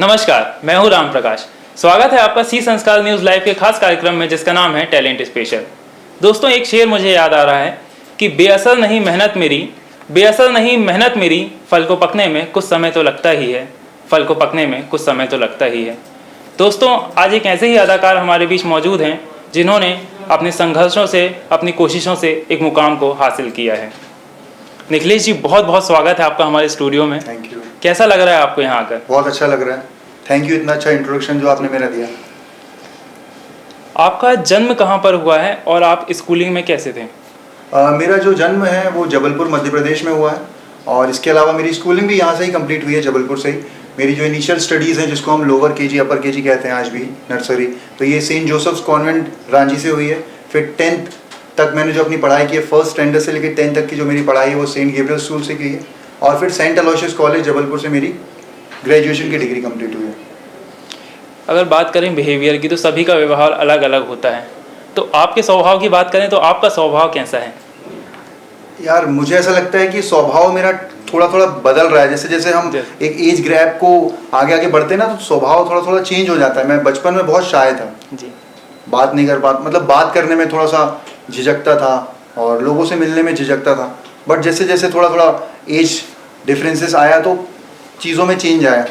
नमस्कार, मैं हूं राम प्रकाश। स्वागत है आपका सी संस्कार न्यूज़ लाइव के खास कार्यक्रम में जिसका नाम है टैलेंट स्पेशल। दोस्तों, एक शेर मुझे याद आ रहा है कि बेअसर नहीं मेहनत मेरी, फल को पकने में कुछ समय तो लगता ही है। दोस्तों, आज एक ऐसे ही अदाकार हमारे बीच मौजूद हैं जिन्होंने अपने संघर्षों से, अपनी कोशिशों से एक मुकाम को हासिल किया है। निखिलेश जी, बहुत बहुत स्वागत है आपका हमारे स्टूडियो में। Thank you. कैसा लग रहा है आपको यहाँ आकर? बहुत अच्छा लग रहा है। थैंक यू, इतना अच्छा इंट्रोडक्शन जो आपने मेरा दिया। आपका जन्म कहाँ पर हुआ है और आप स्कूलिंग में कैसे थे? मेरा जो जन्म है वो जबलपुर मध्य प्रदेश में हुआ है और इसके अलावा मेरी स्कूलिंग भी यहाँ से ही कंप्लीट हुई है, जबलपुर से ही। मेरी जो इनिशियल स्टडीज़ हैं जिसको हम लोअर केजी अपर केजी कहते हैं आज भी, नर्सरी, तो ये सेंट जोसेफ्स कॉन्वेंट रांची से हुई है। फिर 10th तक मैंने जो अपनी पढ़ाई की है, फर्स्ट स्टैंडर्ड से लेकर 10th तक की जो मेरी पढ़ाई है वो सेंट गैब्रियल स्कूल से की है और फिर सेंट अलोयसियस कॉलेज जबलपुर से मेरी ग्रेजुएशन की डिग्री कंप्लीट हुई है। अगर बात करें बिहेवियर की तो सभी का व्यवहार अलग अलग होता है, तो आपके स्वभाव की बात करें तो आपका स्वभाव कैसा है? यार, मुझे ऐसा लगता है कि स्वभाव मेरा थोड़ा थोड़ा बदल रहा है। जैसे जैसे हम एक एज ग्रैप को आगे आगे बढ़ते हैं ना, तो स्वभाव थोड़ा थोड़ा चेंज हो जाता है। मैं बचपन में बहुत शाय था जी, बात नहीं कर पाता, मतलब बात करने में थोड़ा सा झिझकता था और लोगों से मिलने में झिझकता था। बट जैसे जैसे थोड़ा थोड़ा एज डिफरेंसेस आया तो चीज़ों में चेंज आया।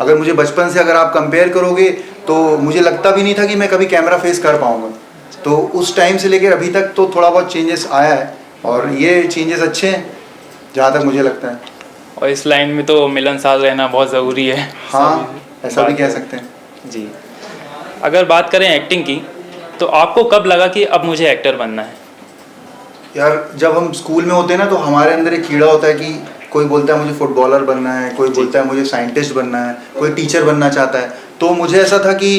अगर मुझे बचपन से अगर आप कंपेयर करोगे तो मुझे लगता भी नहीं था कि मैं कभी कैमरा फेस कर पाऊँगा। तो उस टाइम से लेकर अभी तक तो थोड़ा बहुत चेंजेस आया है और ये चेंजेस अच्छे हैं जहाँ तक मुझे लगता है। और इस लाइन में तो मिलनसार रहना बहुत ज़रूरी है। हाँ, ऐसा भी कह सकते हैं जी। अगर बात करें एक्टिंग की तो आपको कब लगा कि अब मुझे एक्टर बनना है? यार, जब हम स्कूल में होते हैं ना तो हमारे अंदर एक कीड़ा होता है कि कोई बोलता है मुझे फुटबॉलर बनना है, कोई बोलता है मुझे साइंटिस्ट बनना है, कोई टीचर बनना चाहता है। तो मुझे ऐसा था कि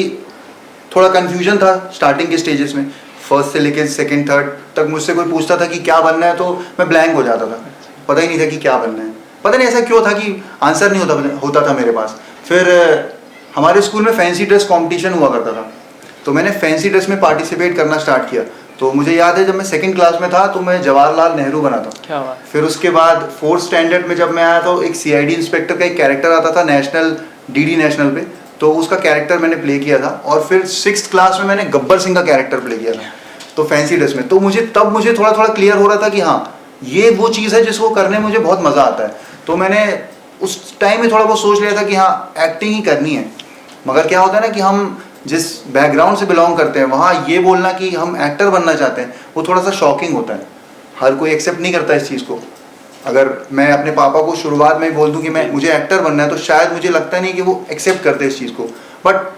थोड़ा कन्फ्यूजन था स्टार्टिंग के स्टेजेस में। फर्स्ट से लेकर सेकंड थर्ड तक मुझसे कोई पूछता था कि क्या बनना है तो मैं ब्लैंक हो जाता था, पता ही नहीं था कि क्या बनना है। पता नहीं ऐसा क्यों था कि आंसर नहीं होता था मेरे पास। फिर हमारे स्कूल में फैंसी ड्रेस कॉम्पिटिशन हुआ करता था, तो मैंने फैंसी ड्रेस में पार्टिसिपेट करना स्टार्ट किया। तो मुझे याद है जब मैं सेकंड क्लास में था तो मैं जवाहरलाल नेहरू बना था। क्या बात। फिर उसके बाद फोर्थ स्टैंडर्ड में जब मैं आया तो एक सीआईडी इंस्पेक्टर का एक कैरेक्टर आता था नेशनल डीडी नेशनल पे, तो उसका कैरेक्टर मैंने प्ले किया था। और फिर 6th क्लास में मैंने गब्बर सिंह का कैरेक्टर प्ले किया था, तो फैंसी ड्रेस में। तो मुझे थोड़ा थोड़ा क्लियर हो रहा था कि हाँ, ये वो चीज़ है जिसको करने में मुझे बहुत मज़ा आता है। तो मैंने उस टाइम में थोड़ा बहुत सोच लिया था कि हाँ, एक्टिंग ही करनी है। मगर क्या होता है ना कि हम जिस बैकग्राउंड से बिलोंग करते हैं वहाँ ये बोलना कि हम एक्टर बनना चाहते हैं वो थोड़ा सा शॉकिंग होता है। हर कोई एक्सेप्ट नहीं करता इस चीज़ को। अगर मैं अपने पापा को शुरुआत में बोल दूं कि मुझे एक्टर बनना है तो शायद मुझे लगता नहीं कि वो एक्सेप्ट करते इस चीज़ को। But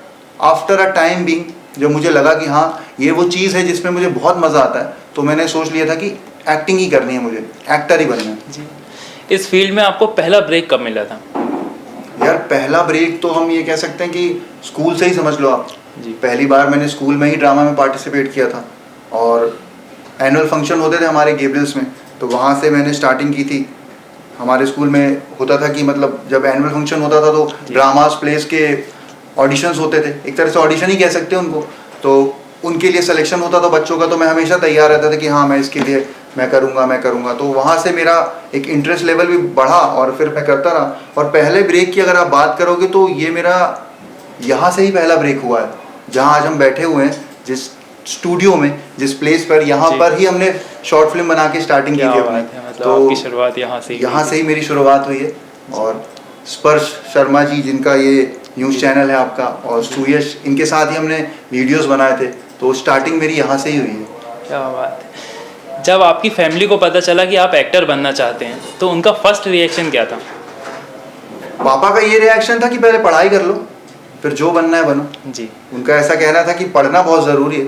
after a time being जब मुझे लगा कि हाँ, ये वो चीज़ है जिसमें मुझे बहुत मज़ा आता है, तो मैंने सोच लिया था कि एक्टिंग ही करनी है, मुझे एक्टर ही बनना है जी। इस फील्ड में आपको पहला ब्रेक कब मिला था? यार, पहला ब्रेक तो हम ये कह सकते हैं कि स्कूल से ही समझ लो आप जी। पहली बार मैंने स्कूल में ही ड्रामा में पार्टिसिपेट किया था और एनुअल फंक्शन होते थे हमारे गैब्रियल्स में, तो वहाँ से मैंने स्टार्टिंग की थी। हमारे स्कूल में होता था कि मतलब जब एनुअल फंक्शन होता था तो ड्रामास प्लेस के ऑडिशंस होते थे, एक तरह से ऑडिशन ही कह सकते हैं उनको। तो उनके लिए सिलेक्शन होता था बच्चों का, तो मैं हमेशा तैयार रहता था कि हाँ, मैं इसके लिए मैं करूँगा। तो वहाँ से मेरा एक इंटरेस्ट लेवल भी बढ़ा और फिर मैं करता रहा। और पहले ब्रेक की अगर आप बात करोगे तो ये मेरा यहाँ से ही पहला ब्रेक हुआ है, जहाँ आज हम बैठे हुए हैं, जिस स्टूडियो में, जिस प्लेस पर, यहाँ पर ही हमने शॉर्ट फिल्म बना के स्टार्टिंग की थी अपनी। मतलब आपकी शुरुआत यहाँ से ही मेरी शुरुआत हुई है। और स्पर्श शर्मा जी, जिनका ये न्यूज़ चैनल है आपका, और सुयश, इनके साथ ही हमने वीडियोस बनाए थे, तो स्टार्टिंग मेरी यहाँ से ही हुई है। क्या बात है। जब आपकी फैमिली को पता चला कि आप एक्टर बनना चाहते हैं तो उनका फर्स्ट रिएक्शन क्या था? पापा का ये रिएक्शन था कि पहले पढ़ाई कर लो, फिर जो बनना है बनो जी। उनका ऐसा कहना था कि पढ़ना बहुत ज़रूरी है,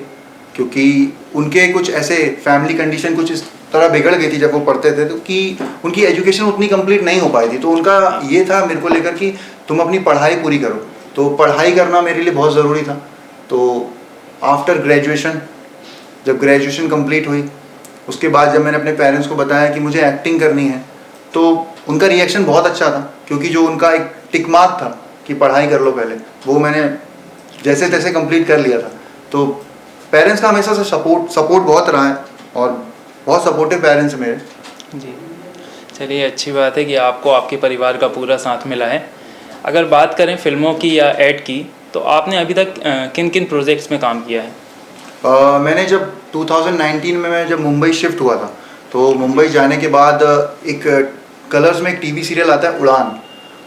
क्योंकि उनके कुछ ऐसे फैमिली कंडीशन कुछ इस तरह बिगड़ गई थी जब वो पढ़ते थे, तो कि उनकी एजुकेशन उतनी कंप्लीट नहीं हो पाई थी। तो उनका ये था मेरे को लेकर कि तुम अपनी पढ़ाई पूरी करो, तो पढ़ाई करना मेरे लिए बहुत ज़रूरी था। तो आफ्टर ग्रेजुएशन, जब ग्रेजुएशन कंप्लीट हुई, उसके बाद जब मैंने अपने पेरेंट्स को बताया कि मुझे एक्टिंग करनी है, तो उनका रिएक्शन बहुत अच्छा था, क्योंकि जो उनका एक टिक मार्क था कि पढ़ाई कर लो पहले, वो मैंने जैसे तैसे कंप्लीट कर लिया था। तो पेरेंट्स का हमेशा से सपोर्ट बहुत रहा है और बहुत सपोर्टिव पेरेंट्स मेरे जी। चलिए, अच्छी बात है कि आपको आपके परिवार का पूरा साथ मिला है। अगर बात करें फिल्मों की या ऐड की, तो आपने अभी तक किन किन प्रोजेक्ट्स में काम किया है? मैंने जब 2019 में मैं जब मुंबई शिफ्ट हुआ था, तो मुंबई जाने के बाद एक कलर्स में एक टीवी सीरियल आता है उड़ान,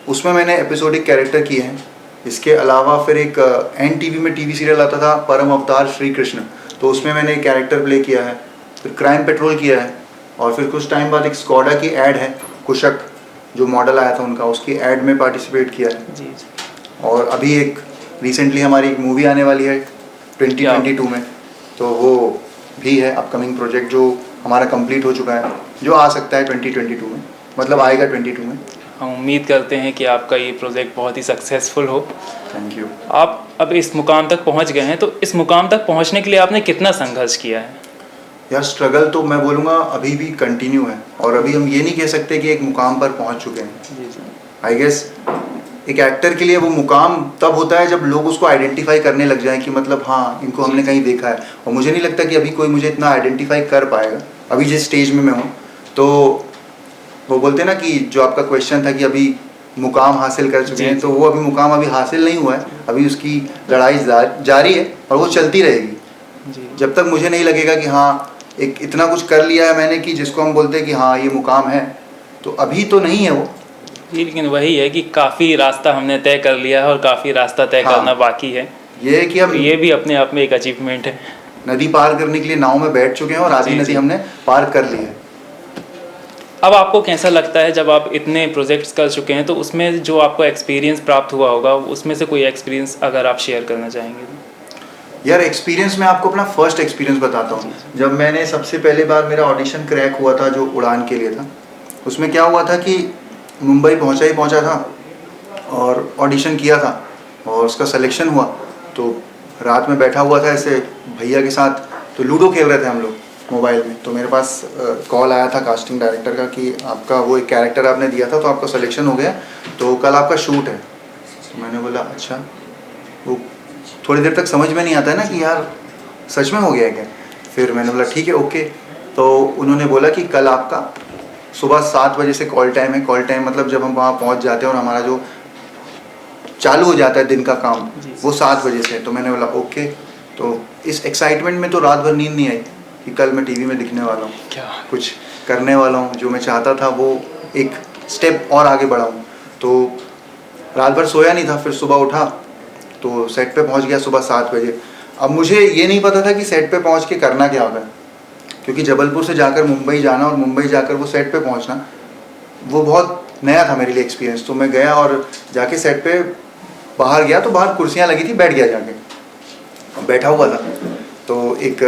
उसमें मैंने एपिसोडिक कैरेक्टर किए हैं। इसके अलावा फिर एक एन टीवी में टीवी सीरियल आता था परम अवतार श्री कृष्ण, तो उसमें मैंने एक कैरेक्टर प्ले किया है। फिर क्राइम पेट्रोल किया है, और फिर कुछ टाइम बाद एक स्कॉडा की ऐड है, कुशक जो मॉडल आया था उनका, उसकी ऐड में पार्टिसिपेट किया है। जी। और अभी एक रिसेंटली हमारी एक मूवी आने वाली है 2022 में, तो वो भी है अपकमिंग प्रोजेक्ट जो हमारा कंप्लीट हो चुका है, जो आ सकता है 2022 में, मतलब आएगा 22 में। हम उम्मीद करते हैं कि आपका ये प्रोजेक्ट बहुत ही सक्सेसफुल हो। Thank you. आप अब इस मुकाम तक पहुंच गए हैं, तो इस मुकाम तक पहुंचने के लिए आपने कितना संघर्ष किया है? यार स्ट्रगल तो मैं बोलूँगा अभी भी कंटिन्यू है, और अभी हम ये नहीं कह सकते कि एक मुकाम पर पहुंच चुके हैं। जी जी। आई गेस एक एक्टर के लिए वो मुकाम तब होता है जब लोग उसको आइडेंटिफाई करने लग जाएं कि मतलब हाँ, इनको हमने कहीं देखा है। और मुझे नहीं लगता कि अभी कोई मुझे इतना आइडेंटिफाई कर पाएगा अभी जिस स्टेज में मैं हूँ। तो वो बोलते हैं ना कि जो आपका क्वेश्चन था कि अभी मुकाम हासिल कर चुके हैं, तो वो अभी मुकाम अभी हासिल नहीं हुआ है, अभी उसकी लड़ाई जारी है और वो चलती रहेगी। जी। जब तक मुझे नहीं लगेगा कि हाँ एक इतना कुछ कर लिया है मैंने कि जिसको हम बोलते हैं कि हाँ ये मुकाम है, तो अभी तो नहीं है वो। जी, लेकिन वही है कि काफ़ी रास्ता हमने तय कर लिया है और काफ़ी रास्ता तय हाँ। करना बाकी है। ये है कि हम तो ये भी अपने आप में एक अचीवमेंट है। नदी पार करने के लिए नाव में बैठ चुके हैं और आधी जी, नदी जी। हमने पार कर ली है। अब आपको कैसा लगता है जब आप इतने प्रोजेक्ट्स कर चुके हैं, तो उसमें जो आपको एक्सपीरियंस प्राप्त हुआ होगा, उसमें से कोई एक्सपीरियंस अगर आप शेयर करना चाहेंगे तो? यार एक्सपीरियंस मैं आपको अपना फर्स्ट एक्सपीरियंस बताता हूँ। जब मैंने सबसे पहले बार मेरा ऑडिशन क्रैक हुआ था जो उड़ान के लिए था, उसमें क्या हुआ था कि मुंबई पहुँचा था और ऑडिशन किया था और उसका सिलेक्शन हुआ। तो रात में बैठा हुआ था ऐसे भैया के साथ, तो लूडो खेल रहे थे हम लोग मोबाइल में। तो मेरे पास कॉल आया था कास्टिंग डायरेक्टर का कि आपका वो एक कैरेक्टर आपने दिया था तो आपका सिलेक्शन हो गया, तो कल आपका शूट है। तो मैंने बोला अच्छा। वो थोड़ी देर तक समझ में नहीं आता है ना कि यार सच में हो गया है क्या। फिर मैंने बोला ठीक है ओके। तो उन्होंने बोला कि कल आपका सुबह 7 बजे से कॉल टाइम है। कॉल टाइम मतलब जब हम वहाँ पहुँच जाते हैं और हमारा जो चालू हो जाता है दिन का काम, वो 7 बजे से। तो मैंने बोला ओके। तो इस एक्साइटमेंट में तो रात भर नींद नहीं आई कि कल मैं टीवी में दिखने वाला हूँ, क्या कुछ करने वाला हूँ, जो मैं चाहता था वो एक स्टेप और आगे बढ़ा हूँ। तो रात भर सोया नहीं था। फिर सुबह उठा तो सेट पे पहुँच गया सुबह 7 बजे। अब मुझे ये नहीं पता था कि सेट पे पहुँच के करना क्या होता है, क्योंकि जबलपुर से जाकर मुंबई जाना और मुंबई जाकर वो सेट पे पहुँचना, वो बहुत नया था मेरे लिए एक्सपीरियंस। तो मैं गया और जाके सेट पे बाहर गया, तो बाहर कुर्सियाँ लगी थी, बैठ गया जाके, बैठा हुआ था। तो एक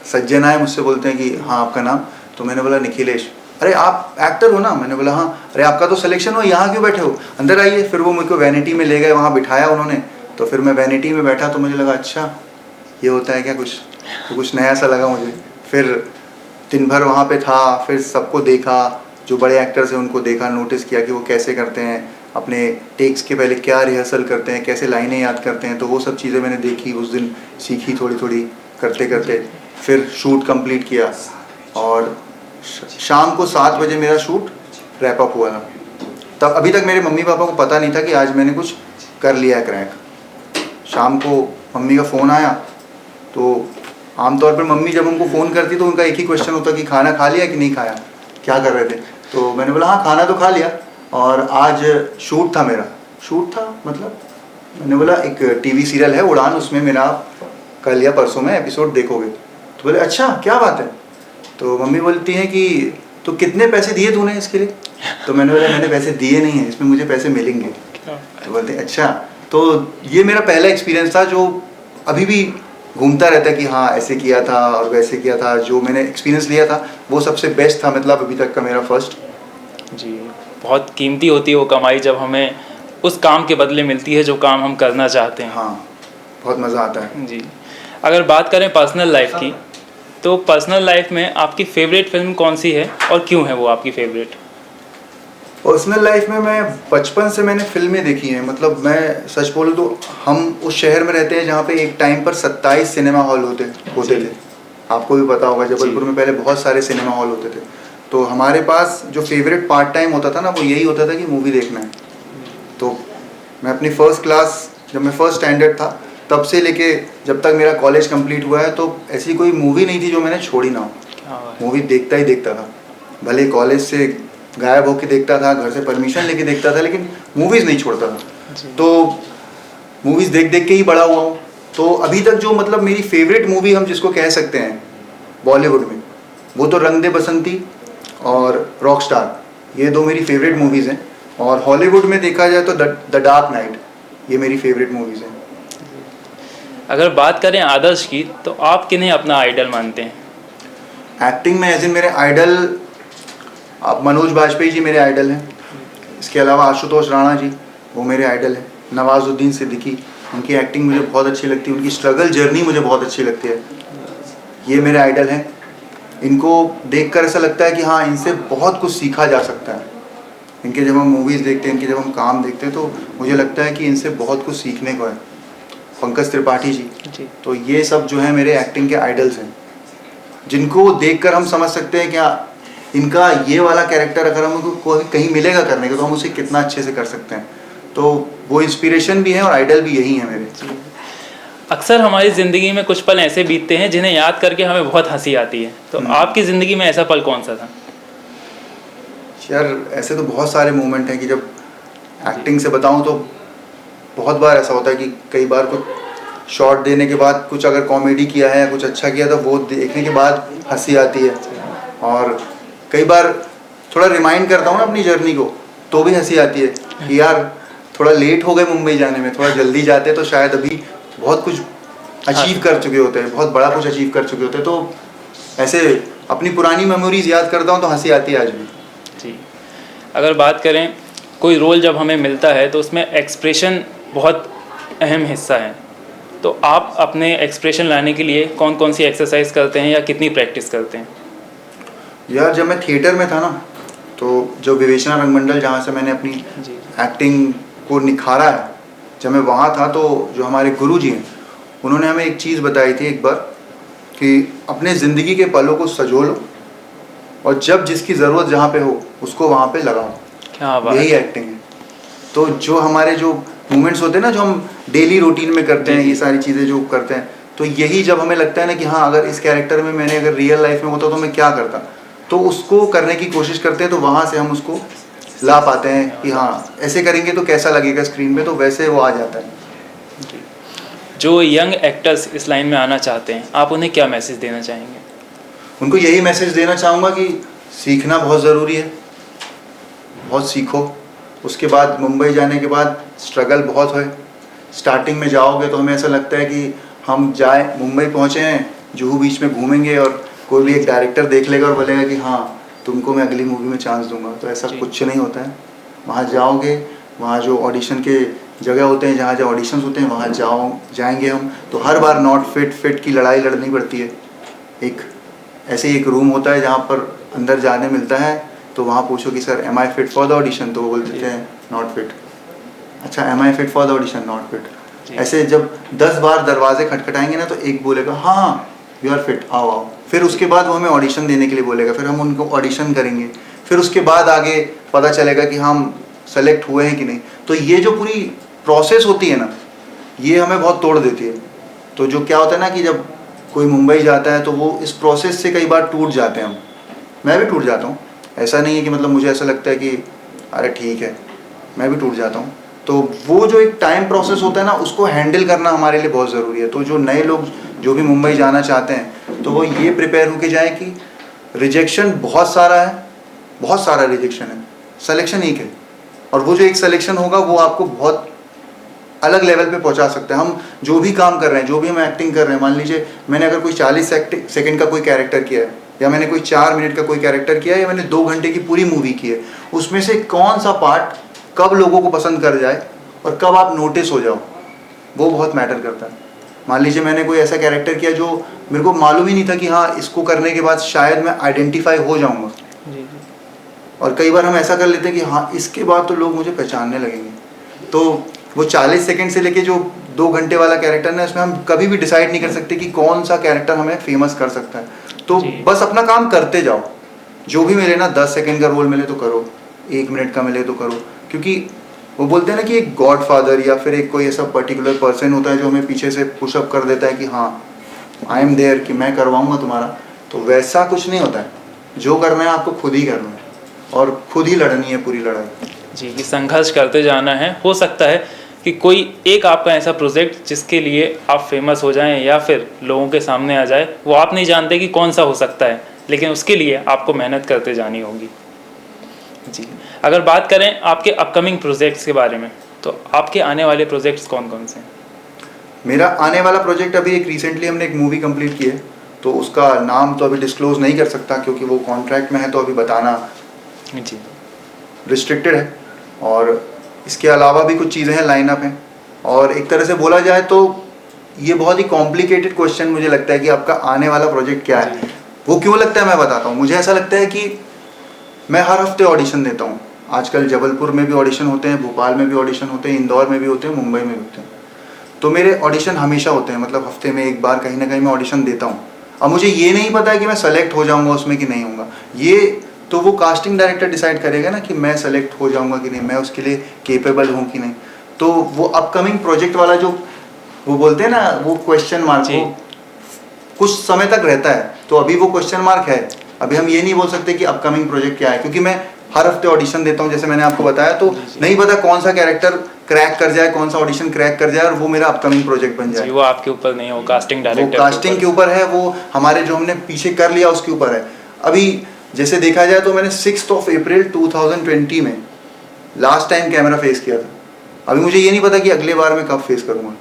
सज्जन आए, मुझसे बोलते हैं कि हाँ आपका नाम। तो मैंने बोला निखिलेश। अरे आप एक्टर हो ना? मैंने बोला हाँ। अरे आपका तो सिलेक्शन हुआ, यहाँ क्यों बैठे हो, अंदर आइए। फिर वो मुझको वैनिटी में ले गए, वहाँ बिठाया उन्होंने। तो फिर मैं वैनिटी में बैठा तो मुझे लगा अच्छा ये होता है क्या कुछ, तो कुछ नया सा लगा मुझे। फिर दिन भर वहाँ पे था, फिर सबको देखा, जो बड़े एक्टर्स हैं उनको देखा, नोटिस किया कि वो कैसे करते हैं, अपने टेक्स के पहले क्या रिहर्सल करते हैं, कैसे लाइनें याद करते हैं। तो वो सब चीज़ें मैंने देखी उस दिन, सीखी थोड़ी थोड़ी करते करते। फिर शूट कंप्लीट किया और शाम को 7 बजे मेरा शूट रैप अप हुआ था। तब अभी तक मेरे मम्मी पापा को पता नहीं था कि आज मैंने कुछ कर लिया है क्रैक। शाम को मम्मी का फ़ोन आया, तो आमतौर पर मम्मी जब उनको फ़ोन करती तो उनका एक ही क्वेश्चन होता कि खाना खा लिया कि नहीं खाया, क्या कर रहे थे। तो मैंने बोला हाँ खाना तो खा लिया, और आज शूट था मेरा। शूट था मतलब मैंने बोला एक टीवी सीरियल है उड़ान, उसमें मेरा कल या परसों में एपिसोड देखोगे। तो बोले अच्छा क्या बात है। तो मम्मी बोलती हैं कि तो कितने पैसे दिए तूने इसके लिए। तो मैंने बोला मैंने पैसे दिए नहीं हैं, इसमें मुझे पैसे मिलेंगे। तो बोलते हैं अच्छा। तो ये मेरा पहला एक्सपीरियंस था जो अभी भी घूमता रहता है कि हाँ ऐसे किया था और वैसे किया था। जो मैंने एक्सपीरियंस लिया था वो सबसे बेस्ट था, मतलब अभी तक का मेरा फर्स्ट। जी, बहुत कीमती होती है वो कमाई जब हमें उस काम के बदले मिलती है जो काम हम करना चाहते हैं। हाँ बहुत मज़ा आता है। जी, अगर बात करें पर्सनल लाइफ की, तो पर्सनल लाइफ में आपकी फेवरेट फिल्म कौन सी है और क्यों है वो आपकी फेवरेट? पर्सनल लाइफ में मैं बचपन से मैंने फिल्में देखी हैं। मतलब मैं सच बोलूँ तो हम उस शहर में रहते हैं जहाँ पे एक टाइम पर 27 सिनेमा हॉल होते थे। आपको भी पता होगा जबलपुर में पहले बहुत सारे सिनेमा हॉल होते थे। तो हमारे पास जो फेवरेट पार्ट टाइम होता था ना, वो यही होता था कि मूवी देखना है। तो मैं अपनी फर्स्ट क्लास, जब मैं फर्स्ट स्टैंडर्ड था तब से लेके जब तक मेरा कॉलेज कंप्लीट हुआ है, तो ऐसी कोई मूवी नहीं थी जो मैंने छोड़ी ना हो। क्या बात है। मूवी देखता ही देखता था, भले कॉलेज से गायब होके देखता था, घर से परमिशन लेके देखता था, लेकिन मूवीज़ नहीं छोड़ता था। जी। तो मूवीज़ देख देख के ही बड़ा हुआ हूँ। तो अभी तक जो मतलब मेरी फेवरेट मूवी हम जिसको कह सकते हैं बॉलीवुड में, वो तो रंग दे बसंती और रॉकस्टार, ये दो मेरी फेवरेट मूवीज़ हैं। और हॉलीवुड में देखा जाए तो द डार्क नाइट, ये मेरी फेवरेट मूवीज़ हैं। अगर बात करें आदर्श की, तो आप किन्हें अपना आइडल मानते हैं? एक्टिंग में एज इन मेरे आइडल, आप मनोज बाजपेयी जी मेरे आइडल हैं। इसके अलावा आशुतोष राणा जी, वो मेरे आइडल हैं। नवाजुद्दीन सिद्दीकी, उनकी एक्टिंग मुझे बहुत अच्छी लगती है, उनकी स्ट्रगल जर्नी मुझे बहुत अच्छी लगती है। ये मेरे आइडल हैं। इनको देखकर ऐसा लगता है कि हाँ, इनसे बहुत कुछ सीखा जा सकता है। इनके जब हम मूवीज़ देखते हैं, इनके जब हम काम देखते हैं, तो मुझे लगता है कि इनसे बहुत कुछ सीखने को है। पंकज त्रिपाठी जी, जी। तो ये सब जो है मेरे एक्टिंग के आइडल्स हैं, जिनको देखकर हम समझ सकते हैं क्या इनका ये वाला कैरेक्टर अगर हमको कहीं मिलेगा करने को, तो हम उसे कितना अच्छे से कर सकते हैं। तो वो इंस्पिरेशन भी है और आइडल भी यही है मेरे। अक्सर हमारी ज़िंदगी में कुछ पल ऐसे बीतते हैं जिन्हें याद करके हमें बहुत हंसी आती है, तो आपकी ज़िंदगी में ऐसा पल कौन सा था? यार ऐसे तो बहुत सारे मोमेंट हैं कि जब एक्टिंग से बताऊं तो बहुत बार ऐसा होता है कि कई बार कुछ शॉट देने के बाद कुछ अगर कॉमेडी किया है या कुछ अच्छा किया तो वो देखने के बाद हंसी आती है। और कई बार थोड़ा रिमाइंड करता हूँ ना अपनी जर्नी को, तो भी हंसी आती है कि यार थोड़ा लेट हो गए मुंबई जाने में, थोड़ा जल्दी जाते तो शायद अभी बहुत कुछ अचीव कर चुके होते हैं, बहुत बड़ा कुछ अचीव कर चुके होते हैं। तो ऐसे अपनी पुरानी मेमोरीज याद करता हूँ तो हंसी आती है आज भी। जी। अगर बात करें, कोई रोल जब हमें मिलता है तो उसमें एक्सप्रेशन बहुत अहम हिस्सा है, तो आप अपने एक्सप्रेशन लाने के लिए कौन कौन सी एक्सरसाइज करते हैं या कितनी प्रैक्टिस करते हैं? यार जब मैं थिएटर में था ना, तो जो विवेचना रंगमंडल जहाँ से मैंने अपनी जी। एक्टिंग को निखारा है, जब मैं वहाँ था तो जो हमारे गुरु जी हैं उन्होंने हमें एक चीज़ बताई थी एक बार कि अपने ज़िंदगी के पलों को सजो लो और जब जिसकी ज़रूरत जहाँ पे हो उसको वहाँ पे लगाओ। क्या बात यही है। एक्टिंग है। तो जो हमारे जो मूवमेंट्स होते हैं ना, जो हम डेली रूटीन में करते हैं, ये सारी चीज़ें जो करते हैं, तो यही जब हमें लगता है ना कि हाँ अगर इस कैरेक्टर में मैंने अगर रियल लाइफ में होता तो मैं क्या करता, तो उसको करने की कोशिश करते हैं। तो वहाँ से हम उसको ला पाते हैं कि हाँ ऐसे करेंगे तो कैसा लगेगा स्क्रीन पे, तो वैसे वो आ जाता है। जो यंग एक्टर्स इस लाइन में आना चाहते हैं, आप उन्हें क्या मैसेज देना चाहेंगे? उनको यही मैसेज देना चाहूँगा कि सीखना बहुत ज़रूरी है, बहुत सीखो। उसके बाद मुंबई जाने के बाद स्ट्रगल बहुत है। स्टार्टिंग में जाओगे तो हमें ऐसा लगता है कि हम जाए मुंबई पहुँचे हैं, जुहू बीच में घूमेंगे और कोई भी एक डायरेक्टर देख लेगा और बोलेगा कि हाँ तुमको मैं अगली मूवी में चांस दूंगा। तो ऐसा कुछ नहीं होता है। वहाँ जाओगे, वहाँ जो ऑडिशन के जगह होते हैं, जहाँ ऑडिशंस होते हैं, वहाँ जाएंगे हम, तो हर बार नॉट फिट की लड़ाई लड़नी पड़ती है। एक ऐसे एक रूम होता है जहाँ पर अंदर जाने मिलता है, तो वहाँ पूछो कि sir am I fit for the audition, तो वो बोल देते हैं नॉट फिट। अच्छा am I fit for the audition, not fit. ऐसे जब 10 बार दरवाजे खटखटाएंगे ना, तो एक बोलेगा हाँ यू आर फिट, आओ आओ। फिर उसके बाद वो हमें ऑडिशन देने के लिए बोलेगा, फिर हम उनको ऑडिशन करेंगे, फिर उसके बाद आगे पता चलेगा कि हम सेलेक्ट हुए हैं कि नहीं। तो ये जो पूरी प्रोसेस होती है ना, ये हमें बहुत तोड़ देती है। तो जो क्या होता है ना कि जब कोई मुंबई जाता है तो वो इस प्रोसेस से कई बार टूट जाते हैं हम। मैं भी टूट जाता हूँ, ऐसा नहीं है कि मतलब मुझे ऐसा लगता है कि अरे ठीक है, मैं भी टूट जाता हूँ। तो वो जो एक टाइम प्रोसेस होता है ना, उसको हैंडल करना हमारे लिए बहुत ज़रूरी है। तो जो नए लोग जो भी मुंबई जाना चाहते हैं, तो वो ये प्रिपेयर होके जाए कि रिजेक्शन बहुत सारा है, बहुत सारा रिजेक्शन है, सिलेक्शन एक है। और वो जो एक सिलेक्शन होगा वो आपको बहुत अलग लेवल पे पहुंचा सकता है। हम जो भी काम कर रहे हैं, जो भी हम एक्टिंग कर रहे हैं, मान लीजिए मैंने अगर कोई 40 सेकंड का कोई कैरेक्टर किया है, या मैंने कोई 4 मिनट का कोई कैरेक्टर किया है, या मैंने 2 घंटे की पूरी मूवी की है, उसमें से कौन सा पार्ट कब लोगों को पसंद कर जाए और कब आप नोटिस हो जाओ, वो बहुत मैटर करता है। मान लीजिए मैंने कोई ऐसा कैरेक्टर किया जो मेरे को मालूम ही नहीं था कि हाँ इसको करने के बाद शायद मैं आइडेंटिफाई हो जाऊँगा, और कई बार हम ऐसा कर लेते हैं कि हाँ इसके बाद तो लोग मुझे पहचानने लगेंगे। तो वो 40 सेकंड से लेके जो 2 घंटे वाला कैरेक्टर है, उसमें हम कभी भी डिसाइड नहीं कर सकते कि कौन सा कैरेक्टर हमें फेमस कर सकता है। तो बस अपना काम करते जाओ, जो भी मिले ना, 10 सेकंड का रोल मिले तो करो, 1 मिनट का मिले तो करो, क्योंकि वो बोलते हैं ना कि एक गॉड फादर या फिर एक कोई ऐसा पर्टिकुलर पर्सन होता है जो हमें पीछे से पुशअप कर देता है कि हाँ आई एम देयर, कि मैं करवाऊँगा तुम्हारा। तो वैसा कुछ नहीं होता है, जो करना है आपको खुद ही करना है और खुद ही लड़नी है पूरी लड़ाई। जी, कि संघर्ष करते जाना है। हो सकता है कि कोई एक आपका ऐसा प्रोजेक्ट जिसके लिए आप फेमस हो जाएं या फिर लोगों के सामने आ जाए, वो आप नहीं जानते कि कौन सा हो सकता है, लेकिन उसके लिए आपको मेहनत करते जानी होगी। जी, अगर बात करें आपके अपकमिंग प्रोजेक्ट्स के बारे में, तो आपके आने वाले प्रोजेक्ट्स कौन कौन से हैं? मेरा आने वाला प्रोजेक्ट अभी एक रिसेंटली हमने एक मूवी कंप्लीट की है, तो उसका नाम तो अभी डिस्क्लोज नहीं कर सकता क्योंकि वो कॉन्ट्रैक्ट में है, तो अभी बताना जी, रिस्ट्रिक्टेड है। और इसके अलावा भी कुछ चीज़ें हैं, लाइनअप हैं। और एक तरह से बोला जाए तो ये बहुत ही कॉम्प्लिकेटेड क्वेश्चन मुझे लगता है कि आपका आने वाला प्रोजेक्ट क्या है। वो क्यों लगता है मैं बताता हूँ। मुझे ऐसा लगता है कि मैं हर हफ्ते ऑडिशन देता हूँ। आजकल जबलपुर में भी ऑडिशन होते हैं, भोपाल में भी ऑडिशन होते हैं, इंदौर में भी होते हैं, मुंबई में भी होते हैं। तो मेरे ऑडिशन हमेशा होते हैं, मतलब हफ्ते में एक बार कहीं ना कहीं मैं ऑडिशन देता हूँ। अब मुझे ये नहीं पता है कि मैं सेलेक्ट हो जाऊँगा उसमें कि नहीं होऊंगा, ये तो वो कास्टिंग डायरेक्टर डिसाइड करेगा ना कि मैं सेलेक्ट हो जाऊँगा कि नहीं, मैं उसके लिए केपेबल हूँ कि नहीं। तो वो अपकमिंग प्रोजेक्ट वाला जो वो बोलते हैं ना, वो क्वेश्चन मार्क वो कुछ समय तक रहता है। तो अभी वो क्वेश्चन मार्क है, अभी हम ये नहीं बोल सकते कि अपकमिंग प्रोजेक्ट क्या है, क्योंकि मैं हर हफ्ते ऑडिशन देता हूँ जैसे मैंने आपको बताया। तो नहीं पता कौन सा कैरेक्टर क्रैक कर जाए, कौन सा ऑडिशन क्रैक कर जाए और वो मेरा अपकमिंग प्रोजेक्ट बन जाए। वो आपके ऊपर नहीं है, वो कास्टिंग वो डायरेक्टर कास्टिंग के ऊपर है, वो हमारे जो हमने पीछे कर लिया उसके ऊपर है। अभी जैसे देखा जाए तो मैंने 6 अप्रैल 2020 में लास्ट टाइम कैमरा फेस किया था। अभी मुझे ये नहीं पता कि अगले बार मैं कब फेस करूँगा।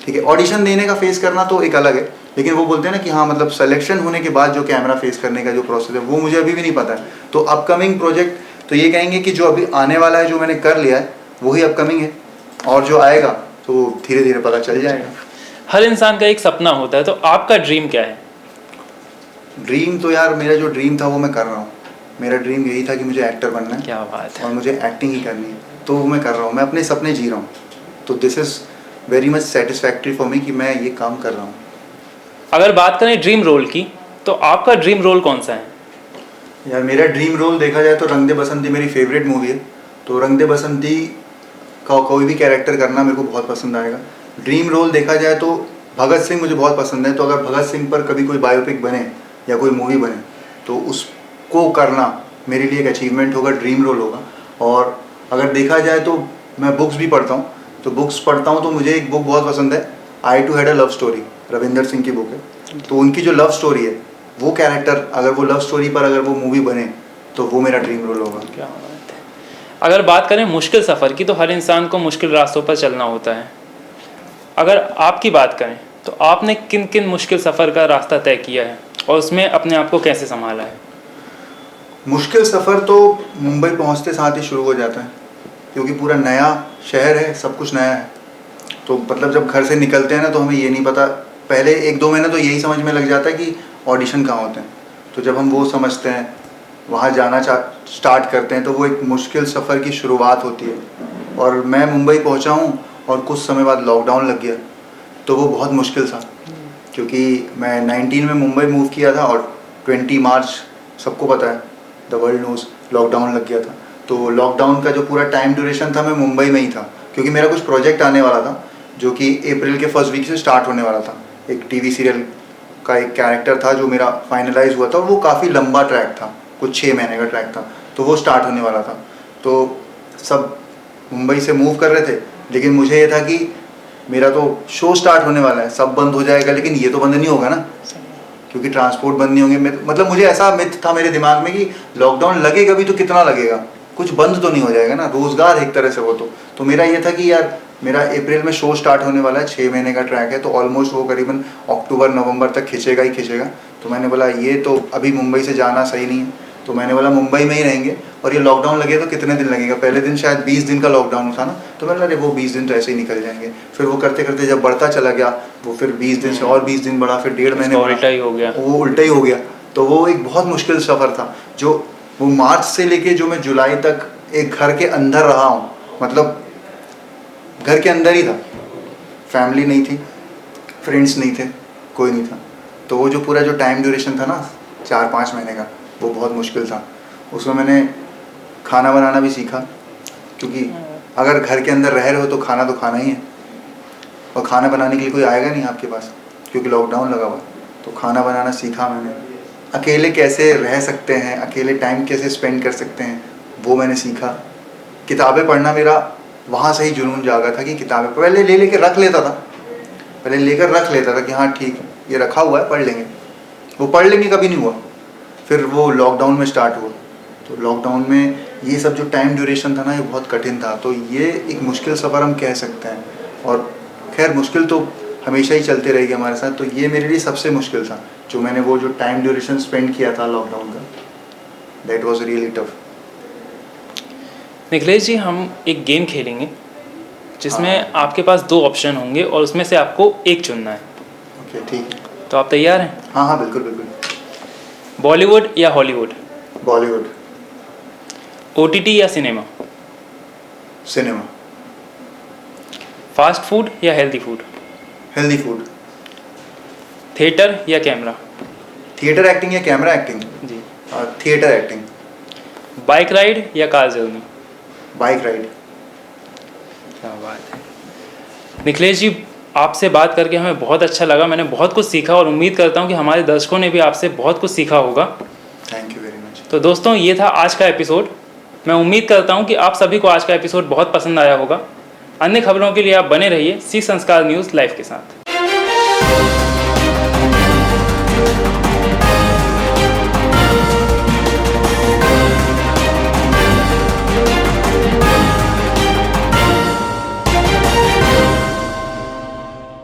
ठीक है, ऑडिशन देने का फेस करना तो एक अलग है, लेकिन वो बोलते हैं ना कि हाँ मतलब सिलेक्शन होने के बाद जो कैमरा फेस करने का जो प्रोसेस है वो मुझे अभी भी नहीं पता है। तो अपकमिंग प्रोजेक्ट तो ये कहेंगे कि जो अभी आने वाला है, जो मैंने कर लिया है वही अपकमिंग है, और जो आएगा तो धीरे धीरे पता चल जाएगा। हर इंसान का एक सपना होता है, तो आपका ड्रीम क्या है? ड्रीम तो यार मेरा जो ड्रीम था वो मैं कर रहा हूँ। मेरा ड्रीम यही था कि मुझे एक्टर बनना है। क्या बात है। और मुझे एक्टिंग ही करनी है, तो वो मैं कर रहा हूँ। मैं अपने सपने जी रहा हूँ, तो this is very much satisfactory for me कि मैं ये काम कर रहा हूँ। अगर बात करें ड्रीम रोल की, तो आपका ड्रीम रोल कौन सा है? यार मेरा ड्रीम रोल देखा जाए तो रंग दे बसंती मेरी फेवरेट मूवी है, तो रंग दे बसंती का कोई भी कैरेक्टर करना मेरे को बहुत पसंद आएगा। ड्रीम रोल देखा जाए तो भगत सिंह मुझे बहुत पसंद है, तो अगर भगत सिंह पर कभी कोई बायोपिक बने या कोई मूवी बने तो उसको करना मेरे लिए एक अचीवमेंट होगा, ड्रीम रोल होगा। और अगर देखा जाए तो मैं बुक्स भी पढ़ता हूँ, तो बुक्स पढ़ता हूँ तो मुझे एक बुक बहुत पसंद है, I too had a love story, Ravinder Singh की बुक है। तो उनकी जो लव स्टोरी है, वो कैरेक्टर अगर वो लव स्टोरी पर अगर वो मूवी बने तो वो मेरा ड्रीम रोल होगा। क्या बात है। अगर बात करें मुश्किल सफ़र की, तो हर इंसान को मुश्किल रास्तों पर चलना होता है। अगर आपकी बात करें तो आपने किन किन मुश्किल सफ़र का रास्ता तय किया है और उसमें अपने आप को कैसे संभाला है? मुश्किल सफ़र तो मुंबई पहुंचते साथ ही शुरू हो जाता है, क्योंकि पूरा नया शहर है, सब कुछ नया है। तो मतलब जब घर से निकलते हैं ना तो हमें ये नहीं पता, पहले 1-2 महीने तो यही समझ में लग जाता है कि ऑडिशन कहाँ होते हैं। तो जब हम वो समझते हैं, वहाँ जाना स्टार्ट करते हैं, तो वो एक मुश्किल सफ़र की शुरुआत होती है। और मैं मुंबई पहुँचा हूँ और कुछ समय बाद लॉकडाउन लग गया, तो वो बहुत मुश्किल था, क्योंकि मैं 19 में मुंबई मूव किया था और 20 मार्च सबको पता है, द वर्ल्ड नोज, लॉकडाउन लग गया था। तो लॉकडाउन का जो पूरा टाइम ड्यूरेशन था मैं मुंबई में ही था, क्योंकि मेरा कुछ प्रोजेक्ट आने वाला था जो कि अप्रैल के फर्स्ट वीक से स्टार्ट होने वाला था। एक टीवी सीरियल का एक कैरेक्टर था जो मेरा फाइनलाइज हुआ था, और वो काफ़ी लंबा ट्रैक था, कुछ 6 महीने का ट्रैक था, तो वो स्टार्ट होने वाला था। तो सब मुंबई से मूव कर रहे थे, लेकिन मुझे ये था कि मेरा तो शो स्टार्ट होने वाला है, सब बंद हो जाएगा, लेकिन ये तो बंद नहीं होगा ना, क्योंकि ट्रांसपोर्ट बंद नहीं होंगे। मतलब मुझे ऐसा मिथ था मेरे दिमाग में कि लॉकडाउन लगेगा भी तो कितना लगेगा, कुछ बंद तो नहीं हो जाएगा ना, रोज़गार एक तरह से वो तो मेरा ये था कि यार मेरा अप्रैल में शो स्टार्ट होने वाला है, 6 महीने का ट्रैक है, तो ऑलमोस्ट वो करीबन अक्टूबर नवंबर तक खिंचेगा ही खिंचेगा। तो मैंने बोला ये तो अभी मुंबई से जाना सही नहीं है, तो मैंने बोला मुंबई में ही रहेंगे, और ये लॉकडाउन लगे तो कितने दिन लगेगा। पहले दिन शायद 20 दिन का लॉकडाउन था ना, तो मैंने बोला वो 20 दिन तो ऐसे ही निकल जाएंगे। फिर वो करते करते जब बढ़ता चला गया, वो फिर 20 दिन से और 20 दिन बढ़ा, फिर 1.5 महीने उल्टा ही हो गया, वो उल्टा ही हो गया। तो वो एक बहुत मुश्किल सफ़र था, जो वो मार्च से लेके जो मैं जुलाई तक एक घर के अंदर रहा हूँ, मतलब घर के अंदर ही था, फैमिली नहीं थी, फ्रेंड्स नहीं थे, कोई नहीं था। तो वो जो पूरा जो टाइम ड्यूरेशन था ना 4-5 महीने का, वो बहुत मुश्किल था। उसमें मैंने खाना बनाना भी सीखा, क्योंकि अगर घर के अंदर रह रहे हो तो खाना ही है, और खाना बनाने के लिए कोई आएगा नहीं आपके पास क्योंकि लॉकडाउन लगा हुआ। तो खाना बनाना सीखा मैंने, अकेले कैसे रह सकते हैं, अकेले टाइम कैसे स्पेंड कर सकते हैं वो मैंने सीखा। किताबें पढ़ना मेरा वहाँ से ही जुनून जागा था कि किताबें पहले लेकर रख लेता था कि हाँ ठीक ये रखा हुआ है, पढ़ लेंगे, वो पढ़ लेंगे कभी नहीं हुआ। फिर वो लॉकडाउन में स्टार्ट हुआ, तो लॉकडाउन में ये सब जो टाइम ड्यूरेशन था ना ये बहुत कठिन था। तो ये एक मुश्किल सफ़र हम कह सकते हैं, और खैर मुश्किल तो हमेशा ही चलते रहेगी हमारे साथ। तो ये मेरे लिए सबसे मुश्किल था, जो मैंने वो जो टाइम ड्यूरेशन स्पेंड किया था लॉकडाउन का, that was really tough. Nikhilesh ji, हम एक गेम खेलेंगे जिसमें आपके पास 2 ऑप्शन होंगे और उसमें से आपको एक चुनना है। ओके ठीक है। तो आप तैयार हैं? हाँ हाँ बिल्कुल बिल्कुल। बॉलीवुड या हॉलीवुड? बॉलीवुड। ओटीटी या सिनेमा? सिनेमा। फास्ट फूड या healthy food? Healthy food. Theatre या कैमरा? थिएटर एक्टिंग या कैमरा एक्टिंग? जी। Theatre acting. बाइक राइड या कार जर्नी? Bike ride. क्या बात है निखिलेश जी, आपसे बात करके हमें बहुत अच्छा लगा। मैंने बहुत कुछ सीखा और उम्मीद करता हूँ कि हमारे दर्शकों ने भी आपसे बहुत कुछ सीखा होगा। Thank you very much. तो दोस्तों, ये था आज का एपिसोड। मैं उम्मीद करता हूँ कि आप सभी को आज का एपिसोड बहुत पसंद आया होगा। अन्य खबरों के लिए आप बने रहिए सी संस्कार न्यूज़ लाइव के साथ।